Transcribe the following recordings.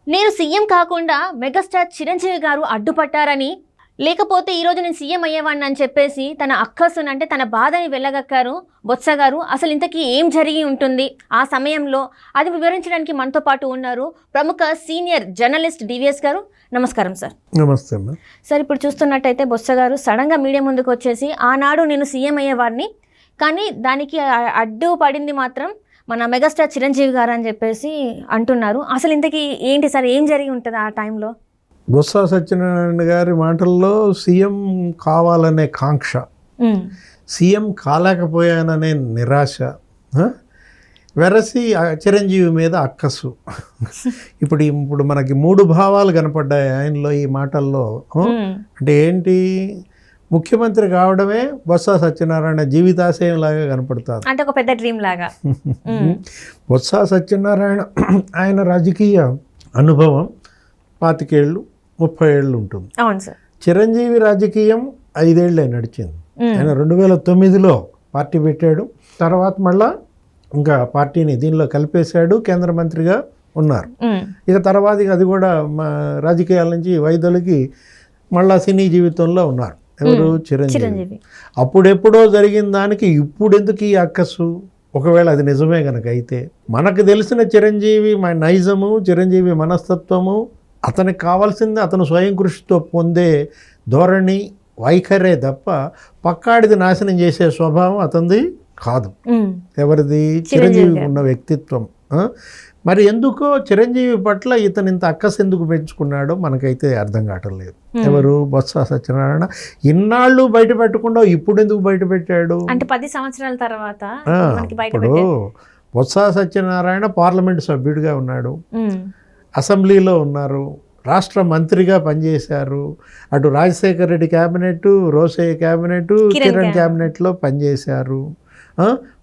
నేను సీఎం కాకుండా మెగాస్టార్ చిరంజీవి గారు అడ్డుపట్టారని, లేకపోతే ఈరోజు నేను సీఎం అయ్యేవాడిని అని చెప్పేసి తన అక్కసును అంటే తన బాధని వెళ్ళగక్కారు బొత్స గారు. అసలు ఇంతకీ ఏం జరిగి ఉంటుంది ఆ సమయంలో, అది వివరించడానికి మనతో పాటు ఉన్నారు ప్రముఖ సీనియర్ జర్నలిస్ట్ డివిఎస్ గారు. నమస్కారం సార్. నమస్తే సార్. ఇప్పుడు చూస్తున్నట్టయితే బొత్స గారు సడన్గా మీడియా ముందుకు వచ్చేసి ఆనాడు నేను సీఎం అయ్యేవాడిని, కానీ దానికి అడ్డు పడింది మాత్రం మన మెగాస్టార్ చిరంజీవి గారు అని చెప్పేసి అంటున్నారు. అసలు ఇంతకీ ఏంటి సార్, ఏం జరిగి ఉంటుంది ఆ టైంలో? బొత్స సత్యనారాయణ గారి మాటల్లో సీఎం కావాలనే కాంక్ష, సీఎం కాలేకపోయాననే నిరాశ, వెరసి చిరంజీవి మీద అక్కసు. ఇప్పుడు మనకి మూడు భావాలు కనపడ్డాయి ఆయనలో ఈ మాటల్లో. అంటే ఏంటి, ముఖ్యమంత్రి కావడమే బొత్స సత్యనారాయణ జీవితాశయం లాగా కనపడుతుంది, అంటే ఒక పెద్ద డ్రీమ్ లాగా. బొత్స సత్యనారాయణ ఆయన రాజకీయ అనుభవం 25 ఏళ్ళు 30 ఏళ్ళు ఉంటుంది. అవును సార్. చిరంజీవి రాజకీయం 5 ఏళ్ళే నడిచింది. ఆయన 2009లో పార్టీ పెట్టాడు, తర్వాత మళ్ళా ఇంకా పార్టీని దీనిలో కలిపేశాడు, కేంద్ర మంత్రిగా ఉన్నారు. ఇక తర్వాత అది కూడా మా రాజకీయాల నుంచి వైదొలిగి మళ్ళా సినీ జీవితంలో ఉన్నారు. ఎవరు? చిరంజీవి. అప్పుడెప్పుడో జరిగిన దానికి ఇప్పుడు ఎందుకు ఈ అక్కసు? ఒకవేళ అది నిజమే కనుక అయితే, మనకు తెలిసిన చిరంజీవి నైజము, చిరంజీవి మనస్తత్వము, అతనికి కావాల్సింది అతను స్వయం కృషితో పొందే ధోరణి, వైఖరే తప్ప పక్కాడిది నాశనం చేసే స్వభావం అతనిది కాదు. ఎవరిది? చిరంజీవి ఉన్న వ్యక్తిత్వం. మరి ఎందుకో చిరంజీవి పట్ల ఇతను ఇంత అక్కసు ఎందుకు పెంచుకున్నాడో మనకైతే అర్థం కావటం లేదు. ఎవరు? బొత్స సత్యనారాయణ. ఇన్నాళ్ళు బయట పెట్టకుండా ఇప్పుడు ఎందుకు బయట పెట్టాడు? అంటే 10 సంవత్సరాల తర్వాత. ఇప్పుడు బొత్స సత్యనారాయణ పార్లమెంటు సభ్యుడిగా ఉన్నాడు, అసెంబ్లీలో ఉన్నారు, రాష్ట్ర మంత్రిగా పనిచేశారు, అటు రాజశేఖర రెడ్డి క్యాబినెట్, రోసయ్య క్యాబినెట్, కిరణ్ క్యాబినెట్లో పనిచేశారు.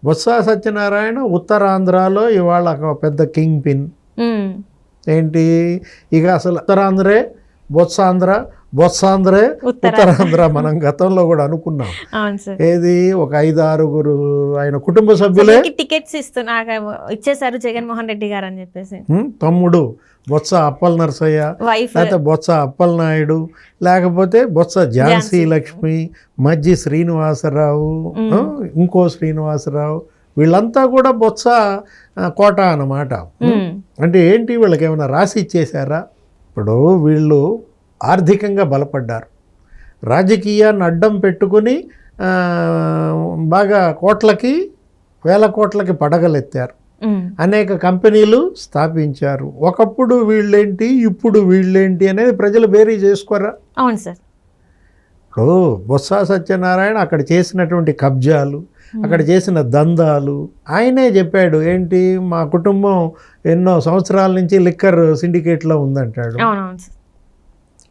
బొత్స సత్యనారాయణ ఉత్తరాంధ్రలో ఇవాళ ఒక పెద్ద కింగ్ పిన్. ఏంటి ఇక అసలు ఉత్తరాంధ్రే బొత్సాంధ్ర, బొత్సాంధ్రే ఉత్తరాంధ్ర. మనం గతంలో కూడా అనుకున్నాం. ఏది ఒక 5-6 ఆయన కుటుంబ సభ్యులే టికెట్స్ ఇచ్చేసారు జగన్మోహన్ రెడ్డి గారు అని చెప్పేసి. తమ్ముడు బొత్స అప్పల్ నరసయ్య, లేకపోతే బొత్స అప్పల్ నాయుడు, లేకపోతే బొత్స ఝాన్సీ లక్ష్మి, మజ్జి శ్రీనివాసరావు, ఇంకో శ్రీనివాసరావు, వీళ్ళంతా కూడా బొత్స కోట అన్నమాట. అంటే ఏంటి, వీళ్ళకి ఏమైనా రాసి ఇచ్చేశారా? ఇప్పుడు వీళ్ళు ఆర్థికంగా బలపడ్డారు, రాజకీయాన్ని అడ్డం పెట్టుకుని బాగా వేల కోట్లకి పడగలెత్తారు, అనేక కంపెనీలు స్థాపించారు. ఒకప్పుడు వీళ్ళేంటి, ఇప్పుడు వీళ్ళేంటి అనేది ప్రజలు బేరీ చేసుకోరా? అవును సార్. ఇప్పుడు బొత్స సత్యనారాయణ అక్కడ చేసినటువంటి కబ్జాలు, అక్కడ చేసిన దందాలు ఆయనే చెప్పాడు. ఏంటి, మా కుటుంబం ఎన్నో సంవత్సరాల నుంచి లిక్కర్ సిండికేట్లో ఉందంటాడు.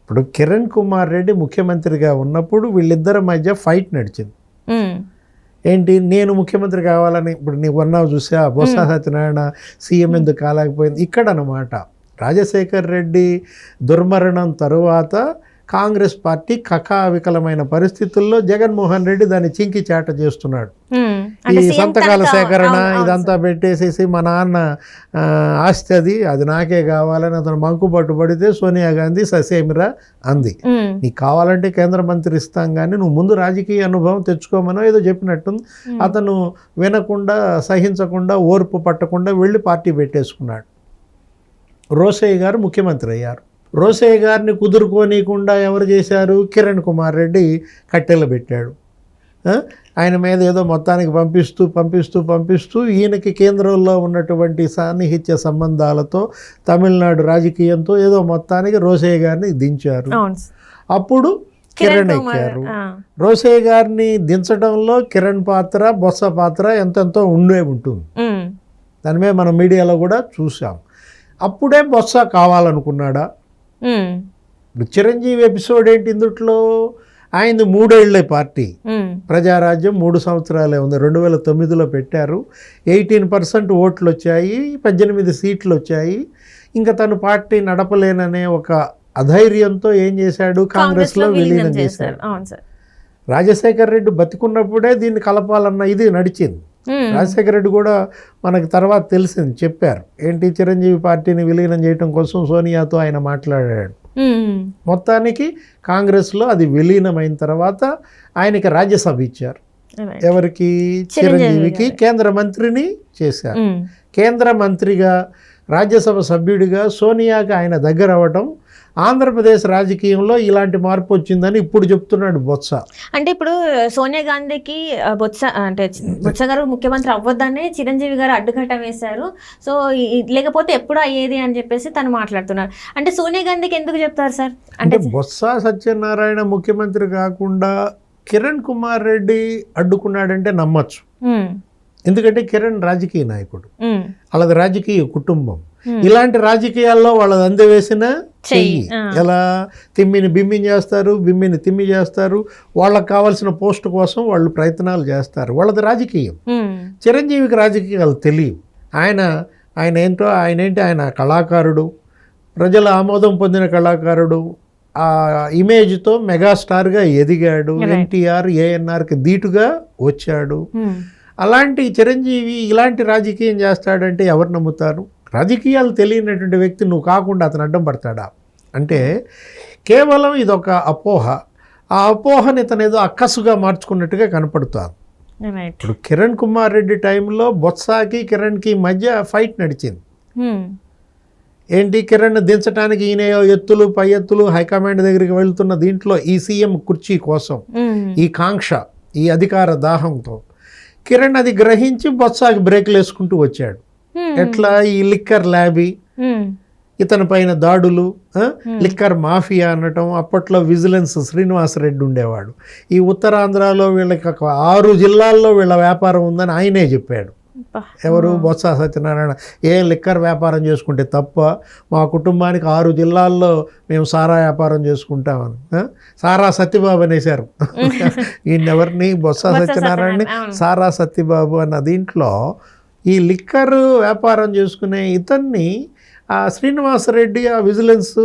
ఇప్పుడు కిరణ్ కుమార్ రెడ్డి ముఖ్యమంత్రిగా ఉన్నప్పుడు వీళ్ళిద్దరి మధ్య ఫైట్ నడిచింది. ఏంటి, నేను ముఖ్యమంత్రి కావాలని. ఇప్పుడు నీవు అన్నావు చూసా, బొత్స సత్యనారాయణ సీఎం ఎందుకు కాలేకపోయింది ఇక్కడ అన్నమాట. రాజశేఖర్ రెడ్డి దుర్మరణం తరువాత కాంగ్రెస్ పార్టీ కకావికలమైన పరిస్థితుల్లో జగన్మోహన్ రెడ్డి దాన్ని చింకి చేట చేస్తున్నాడు. ఈ సంతకాల సేకరణ ఇదంతా పెట్టేసేసి మా నాన్న ఆస్తి అది నాకే కావాలని అతను మంకుపట్టు పడితే సోనియా గాంధీ ససేమిరా అంది, నీకు కావాలంటే కేంద్ర మంత్రి ఇస్తాం కానీ నువ్వు ముందు రాజకీయ అనుభవం తెచ్చుకోమనో ఏదో చెప్పినట్టుంది. అతను వినకుండా, సహించకుండా, ఓర్పు పట్టకుండా వెళ్ళి పార్టీ పెట్టేసుకున్నాడు. రోసయ్య గారు ముఖ్యమంత్రి అయ్యారు. రోసయ్య గారిని కుదురుకోనీయకుండా ఎవరు చేశారు? కిరణ్ కుమార్ రెడ్డి కట్టెలు పెట్టాడు. ఆయన మీద ఏదో మొత్తానికి పంపిస్తూ ఈయనకి కేంద్రంలో ఉన్నటువంటి సాన్నిహిత్య సంబంధాలతో, తమిళనాడు రాజకీయంతో ఏదో మొత్తానికి రోసయ్య గారిని దించారు. అప్పుడు కిరణ్ ఎక్కారు. రోసయ్య గారిని దించడంలో కిరణ్ పాత్ర, బొత్స పాత్ర ఎంతెంతో ఉంటుంది. దాని మీద మనం మీడియాలో కూడా చూసాం. అప్పుడే బొత్స కావాలనుకున్నాడా? ఇప్పుడు చిరంజీవి ఎపిసోడ్ ఏంటి ఇందుట్లో? ఆయనది 3 ఏళ్లే పార్టీ, ప్రజారాజ్యం 3 సంవత్సరాలే ఉంది. 2009లో పెట్టారు, 18% ఓట్లు వచ్చాయి, 18 సీట్లు వచ్చాయి. ఇంకా తను పార్టీ నడపలేననే ఒక అధైర్యంతో ఏం చేశాడు? కాంగ్రెస్లో విలీనం చేశాడు. రాజశేఖర్ రెడ్డి బతికున్నప్పుడే దీన్ని కలపాలన్న ఇది నడిచింది. రాజశేఖర రెడ్డి కూడా మనకు తర్వాత తెలిసింది, చెప్పారు ఏంటి, చిరంజీవి పార్టీని విలీనం చేయడం కోసం సోనియాతో ఆయన మాట్లాడాడు. మొత్తానికి కాంగ్రెస్లో అది విలీనమైన తర్వాత ఆయనకి రాజ్యసభ ఇచ్చారు. ఎవరికి? చిరంజీవికి. కేంద్ర మంత్రిని చేశారు. కేంద్ర మంత్రిగా, రాజ్యసభ సభ్యుడిగా సోనియాకి ఆయన దగ్గర అవ్వటం ఆంధ్రప్రదేశ్ రాజకీయంలో ఇలాంటి మార్పు వచ్చిందని ఇప్పుడు చెప్తున్నాడు బొత్స. అంటే ఇప్పుడు సోనియా గాంధీకి బొత్స గారు ముఖ్యమంత్రి అవ్వద్దనే చిరంజీవి గారు అడ్డుకట్ట వేశారు. సో లేకపోతే ఎప్పుడు అయ్యేది అని చెప్పేసి తను మాట్లాడుతున్నారు. అంటే సోనియా గాంధీకి ఎందుకు చెప్తారు సార్? అంటే బొత్స సత్యనారాయణ ముఖ్యమంత్రి కాకుండా కిరణ్ కుమార్ రెడ్డి అడ్డుకున్నాడంటే నమ్మచ్చు. ఎందుకంటే కిరణ్ రాజకీయ నాయకుడు, వాళ్ళది రాజకీయ కుటుంబం. ఇలాంటి రాజకీయాల్లో వాళ్ళది అందవేసిన చెయ్యి. ఎలా తిమ్మిని బిమ్మిని చేస్తారు, బిమ్మిని తిమ్మి చేస్తారు. వాళ్ళకి కావాల్సిన పోస్ట్ కోసం వాళ్ళు ప్రయత్నాలు చేస్తారు. వాళ్ళది రాజకీయం. చిరంజీవికి రాజకీయాలు తెలియవు. ఆయన కళాకారుడు, ప్రజల ఆమోదం పొందిన కళాకారుడు. ఆ ఇమేజ్తో మెగాస్టార్గా ఎదిగాడు. ఎన్టీఆర్, ఏఎన్ఆర్కి ధీటుగా వచ్చాడు. అలాంటి చిరంజీవి ఇలాంటి రాజకీయం చేస్తాడంటే ఎవరు నమ్ముతారు? రాజకీయాలు తెలియనటువంటి వ్యక్తి నువ్వు కాకుండా అతను అడ్డం పడతాడా? అంటే కేవలం ఇదొక అపోహ. ఆ అపోహని ఇతను ఏదో అక్కసుగా మార్చుకున్నట్టుగా కనపడుతుంది. ఇప్పుడు కిరణ్ కుమార్ రెడ్డి టైంలో బొత్సాకి కిరణ్కి మధ్య ఫైట్ నడిచింది. ఏంటి, కిరణ్ దించడానికి ఈయన ఎత్తులు పై ఎత్తులు హైకమాండ్ దగ్గరికి వెళ్తున్న దీంట్లో ఈ సీఎం కుర్చీ కోసం ఈ కాంక్ష, ఈ అధికార దాహంతో కిరణ్ అది గ్రహించి బొత్సాకి బ్రేక్లు వేసుకుంటూ వచ్చాడు. ఎట్లా? ఈ లిక్కర్ ల్యాబీ, ఇతని పైన దాడులు, లిక్కర్ మాఫియా అనటం. అప్పట్లో విజిలెన్స్ శ్రీనివాసరెడ్డి ఉండేవాడు. ఈ ఉత్తరాంధ్రలో వీళ్ళకి 6 జిల్లాల్లో వీళ్ళ వ్యాపారం ఉందని ఆయనే చెప్పాడు. ఎవరు? బొత్స సత్యనారాయణ. లిక్కర్ వ్యాపారం చేసుకుంటే తప్ప, మా కుటుంబానికి 6 జిల్లాల్లో మేము సారా వ్యాపారం చేసుకుంటామని. సారా సత్యబాబు అనేశారు ఈయనెవరిని? బొత్స సత్యనారాయణని సారా సత్యబాబు అన్న దీంట్లో ఈ లిక్కర్ వ్యాపారం చేసుకునే ఇతన్ని ఆ శ్రీనివాసరెడ్డి, ఆ విజిలెన్స్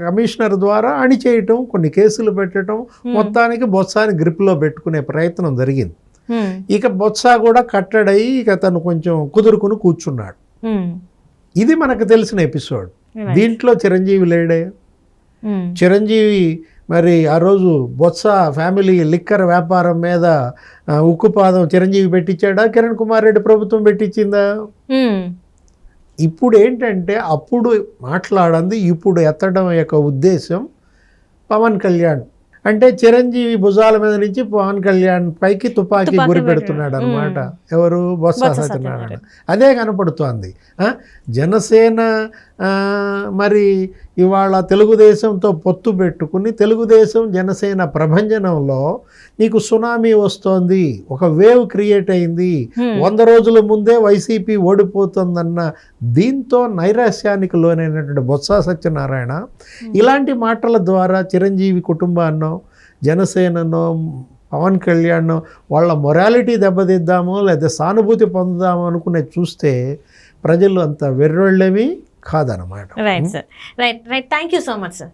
కమిషనర్ ద్వారా అణిచేయటం, కొన్ని కేసులు పెట్టడం, మొత్తానికి బొత్సాని గ్రిప్లో పెట్టుకునే ప్రయత్నం జరిగింది. ఇక బొత్స కూడా కట్టడయి ఇక తను కొంచెం కుదురుకుని కూర్చున్నాడు. ఇది మనకు తెలిసిన ఎపిసోడ్. దీంట్లో చిరంజీవి లేడే. చిరంజీవి మరి ఆ రోజు బొత్స ఫ్యామిలీ లిక్కర్ వ్యాపారం మీద ఉక్కుపాదం చిరంజీవి పెట్టించాడా, కిరణ్ కుమార్ రెడ్డి ప్రభుత్వం పెట్టించిందా? ఇప్పుడు ఏంటంటే అప్పుడు మాట్లాడంది ఇప్పుడు ఎత్తడం యొక్క ఉద్దేశం పవన్ కళ్యాణ్. అంటే చిరంజీవి భుజాల మీద నుంచి పవన్ కళ్యాణ్ పైకి తుపాకీ గురి పెడుతున్నాడు అనమాట. ఎవరు? బొత్స సత్యనారాయణ. అదే కనపడుతోంది. జనసేన మరి ఇవాళ తెలుగుదేశంతో పొత్తు పెట్టుకుని తెలుగుదేశం జనసేన ప్రభంజనంలో నీకు సునామీ వస్తోంది, ఒక వేవ్ క్రియేట్ అయింది. 100 రోజుల ముందే వైసీపీ ఓడిపోతుందన్న దీంతో నైరాశ్యానికి లోనైనటువంటి బొత్స సత్యనారాయణ ఇలాంటి మాటల ద్వారా చిరంజీవి కుటుంబాన్నో, జనసేననో, పవన్ కళ్యాణ్ వాళ్ళ మొరాలిటీ దెబ్బతిద్దామో లేదా సానుభూతి పొందుదామో అనుకునే చూస్తే ప్రజలు అంత వెర్రోళ్ళేమీ కాదనమాట. Right sir. Right. Thank you so much sir.